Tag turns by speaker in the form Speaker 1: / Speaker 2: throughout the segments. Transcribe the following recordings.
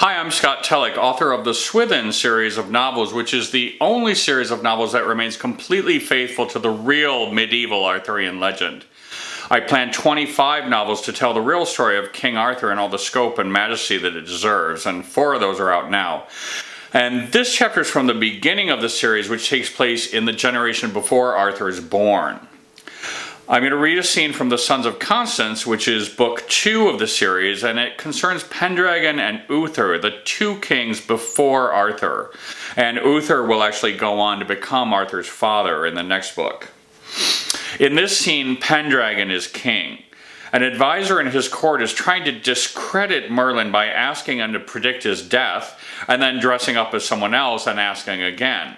Speaker 1: Hi, I'm Scott Telek, author of the Swithen series of novels, which is the only series of novels that remains completely faithful to the real medieval Arthurian legend. I plan 25 novels to tell the real story of King Arthur and all the scope and majesty that it deserves, and 4 of those are out now. And this chapter is from the beginning of the series, which takes place in the generation before Arthur is born. I'm going to read a scene from the Sons of Constance, which is book 2 of the series, and it concerns Pendragon and Uther, the 2 kings before Arthur. And Uther will actually go on to become Arthur's father in the next book. In this scene, Pendragon is king. An advisor in his court is trying to discredit Merlin by asking him to predict his death, and then dressing up as someone else and asking again.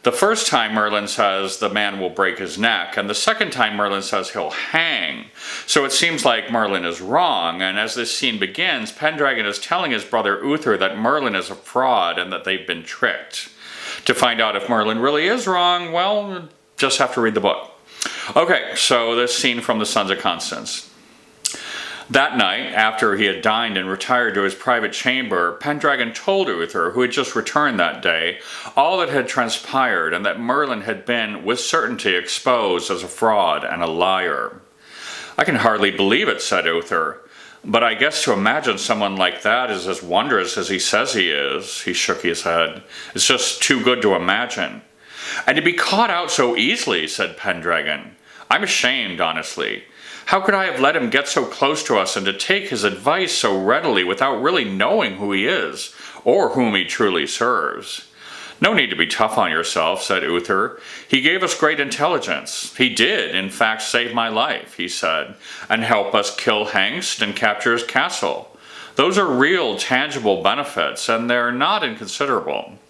Speaker 1: The first time Merlin says the man will break his neck, and the second time Merlin says he'll hang. So it seems like Merlin is wrong, and as this scene begins, Pendragon is telling his brother Uther that Merlin is a fraud and that they've been tricked. To find out if Merlin really is wrong, well, just have to read the book. Okay, so this scene from the Sons of Constance. That night, after he had dined and retired to his private chamber, Pendragon told Uther, who had just returned that day, all that had transpired and that Merlin had been, with certainty, exposed as a fraud and a liar. "I can hardly believe it," said Uther, "but I guess to imagine someone like that is as wondrous as he says he is." He shook his head. "It's just too good to imagine." "And to be caught out so easily," said Pendragon. "I'm ashamed, honestly. How could I have let him get so close to us and to take his advice so readily without really knowing who he is, or whom he truly serves?" "No need to be tough on yourself," said Uther. "He gave us great intelligence. He did, in fact, save my life," he said, "and help us kill Hengst and capture his castle. Those are real, tangible benefits, and they're not inconsiderable."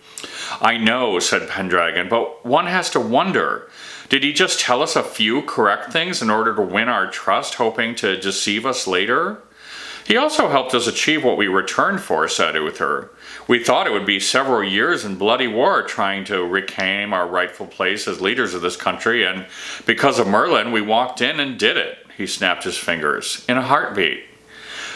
Speaker 1: "I know," said Pendragon, "but one has to wonder. Did he just tell us a few correct things in order to win our trust, hoping to deceive us later?" "He also helped us achieve what we returned for," said Uther. "We thought it would be several years in bloody war trying to reclaim our rightful place as leaders of this country, and because of Merlin, we walked in and did it." He snapped his fingers. "In a heartbeat."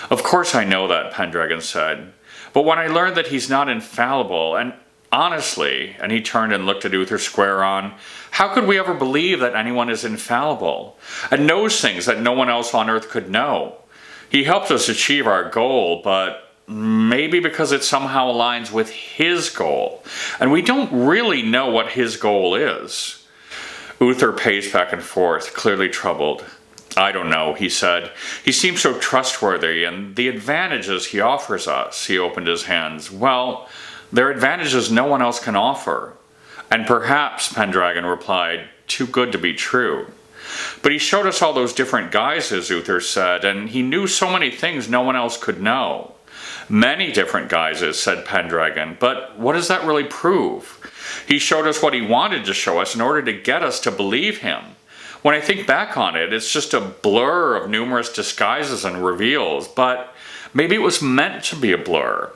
Speaker 1: "Of course I know that," Pendragon said. "But when I learned that he's not infallible, and honestly," and he turned and looked at Uther square on, "how could we ever believe that anyone is infallible and knows things that no one else on earth could know? He helped us achieve our goal, but maybe because it somehow aligns with his goal, and we don't really know what his goal is." Uther paced back and forth, clearly troubled. "I don't know," he said. "He seems so trustworthy, and the advantages he offers us," he opened his hands, "well, they're advantages no one else can offer." "And perhaps," Pendragon replied, "too good to be true." "But he showed us all those different guises," Uther said, "and he knew so many things no one else could know." "Many different guises," said Pendragon, "but what does that really prove? He showed us what he wanted to show us in order to get us to believe him. When I think back on it, it's just a blur of numerous disguises and reveals, but maybe it was meant to be a blur.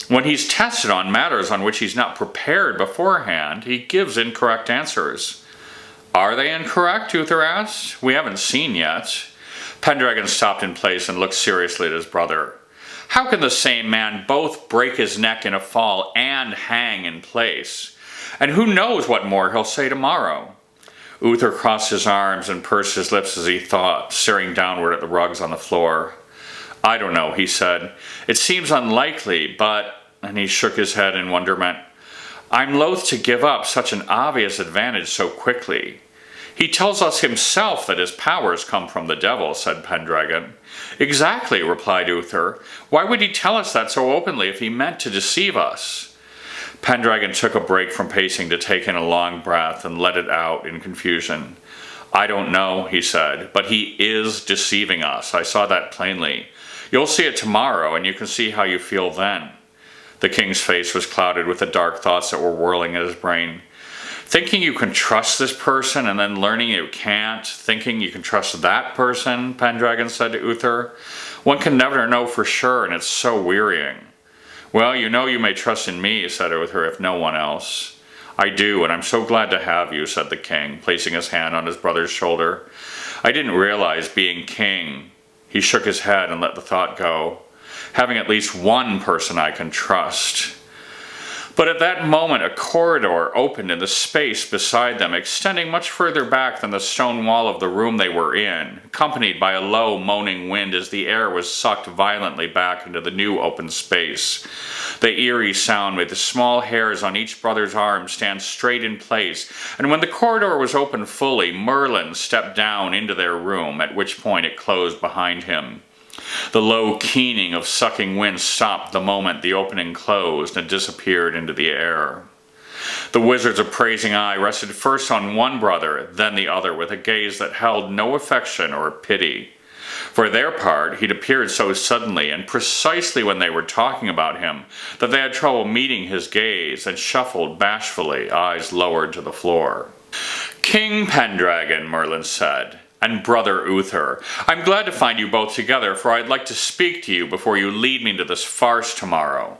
Speaker 1: When he's tested on matters on which he's not prepared beforehand, he gives incorrect answers." "Are they incorrect?" Uther asked. "We haven't seen yet." Pendragon stopped in place and looked seriously at his brother. "How can the same man both break his neck in a fall and hang in place? And who knows what more he'll say tomorrow?" Uther crossed his arms and pursed his lips as he thought, staring downward at the rugs on the floor. "I don't know," he said. "It seems unlikely, but," and he shook his head in wonderment, "I'm loath to give up such an obvious advantage so quickly." "He tells us himself that his powers come from the devil," said Pendragon. "Exactly," replied Uther. "Why would he tell us that so openly if he meant to deceive us?" Pendragon took a break from pacing to take in a long breath and let it out in confusion. "I don't know," he said, "but he is deceiving us. I saw that plainly. You'll see it tomorrow, and you can see how you feel then." The king's face was clouded with the dark thoughts that were whirling in his brain. "Thinking you can trust this person and then learning you can't, thinking you can trust that person," Pendragon said to Uther. "One can never know for sure, and it's so wearying." "Well, you know you may trust in me," said Uther, "if no one else." "I do, and I'm so glad to have you," said the king, placing his hand on his brother's shoulder. "I didn't realize being king." He shook his head and let the thought go. having at least one person I can trust. But at that moment, a corridor opened in the space beside them, extending much further back than the stone wall of the room they were in, accompanied by a low, moaning wind as the air was sucked violently back into the new open space. The eerie sound made the small hairs on each brother's arm stand straight in place, and when the corridor was opened fully, Merlin stepped down into their room, at which point it closed behind him. The low keening of sucking wind stopped the moment the opening closed and disappeared into the air. The wizard's appraising eye rested first on one brother, then the other, with a gaze that held no affection or pity. For their part, he'd appeared so suddenly and precisely when they were talking about him that they had trouble meeting his gaze and shuffled bashfully, eyes lowered to the floor. "King Pendragon," Merlin said, "and Brother Uther, I'm glad to find you both together, for I'd like to speak to you before you lead me to this farce tomorrow."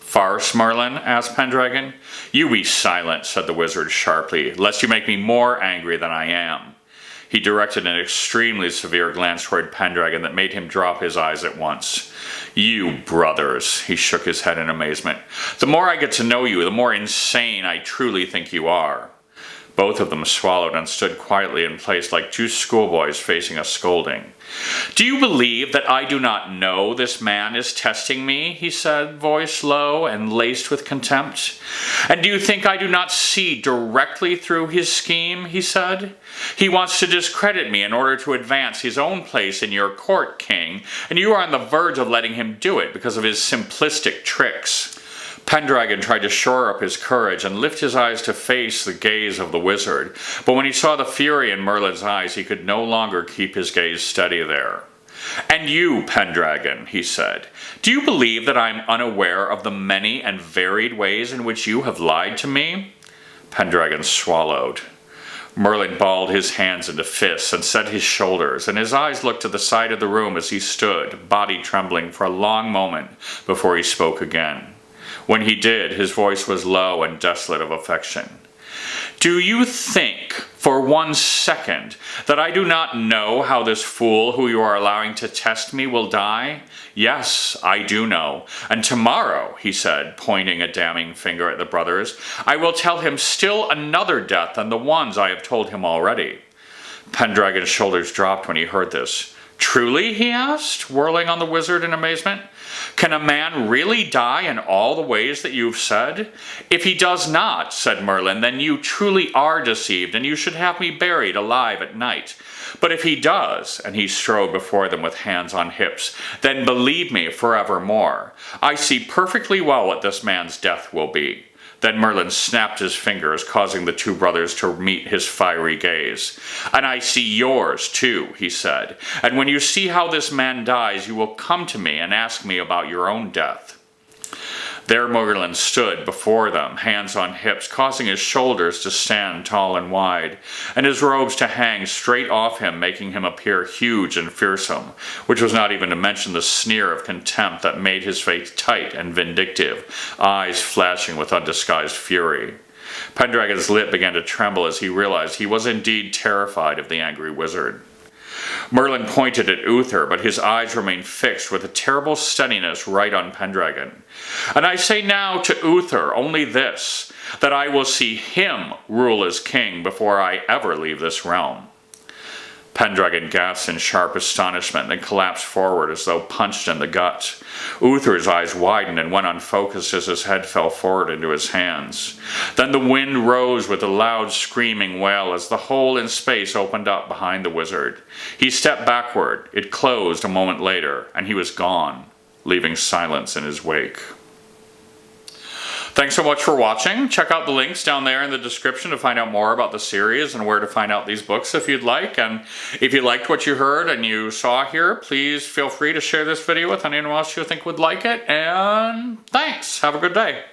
Speaker 1: "Farce, Merlin?" asked Pendragon. "You be silent," said the wizard sharply, "lest you make me more angry than I am." He directed an extremely severe glance toward Pendragon that made him drop his eyes at once. "You brothers," he shook his head in amazement. "The more I get to know you, the more insane I truly think you are." Both of them swallowed and stood quietly in place like two schoolboys facing a scolding. "Do you believe that I do not know this man is testing me?" he said, voice low and laced with contempt. "And do you think I do not see directly through his scheme?" he said. "He wants to discredit me in order to advance his own place in your court, king, and you are on the verge of letting him do it because of his simplistic tricks." Pendragon tried to shore up his courage and lift his eyes to face the gaze of the wizard, but when he saw the fury in Merlin's eyes, he could no longer keep his gaze steady there. "And you, Pendragon," he said, "do you believe that I am unaware of the many and varied ways in which you have lied to me?" Pendragon swallowed. Merlin balled his hands into fists and set his shoulders, and his eyes looked to the side of the room as he stood, body trembling for a long moment before he spoke again. When he did, his voice was low and desolate of affection. "Do you think, for 1 second, that I do not know how this fool who you are allowing to test me will die? Yes, I do know. And tomorrow," he said, pointing a damning finger at the brothers, "I will tell him still another death than the ones I have told him already." Pendragon's shoulders dropped when he heard this. "Truly?" he asked, whirling on the wizard in amazement. "Can a man really die in all the ways that you've said?" "If he does not," said Merlin, "then you truly are deceived, and you should have me buried alive at night. But if he does," and he strode before them with hands on hips, "then believe me forevermore. I see perfectly well what this man's death will be." Then Merlin snapped his fingers, causing the two brothers to meet his fiery gaze. "And I see yours, too," he said. "And when you see how this man dies, you will come to me and ask me about your own death." There Merlin stood before them, hands on hips, causing his shoulders to stand tall and wide, and his robes to hang straight off him, making him appear huge and fearsome, which was not even to mention the sneer of contempt that made his face tight and vindictive, eyes flashing with undisguised fury. Pendragon's lip began to tremble as he realized he was indeed terrified of the angry wizard. Merlin pointed at Uther, but his eyes remained fixed with a terrible steadiness right on Pendragon. "And I say now to Uther only this, that I will see him rule as king before I ever leave this realm." Pendragon gasped in sharp astonishment, then collapsed forward as though punched in the gut. Uther's eyes widened and went unfocused as his head fell forward into his hands. Then the wind rose with a loud screaming wail as the hole in space opened up behind the wizard. He stepped backward, it closed a moment later, and he was gone, leaving silence in his wake. Thanks so much for watching. Check out the links down there in the description to find out more about the series and where to find out these books if you'd like. And if you liked what you heard and you saw here, please feel free to share this video with anyone else you think would like it. And thanks. Have a good day.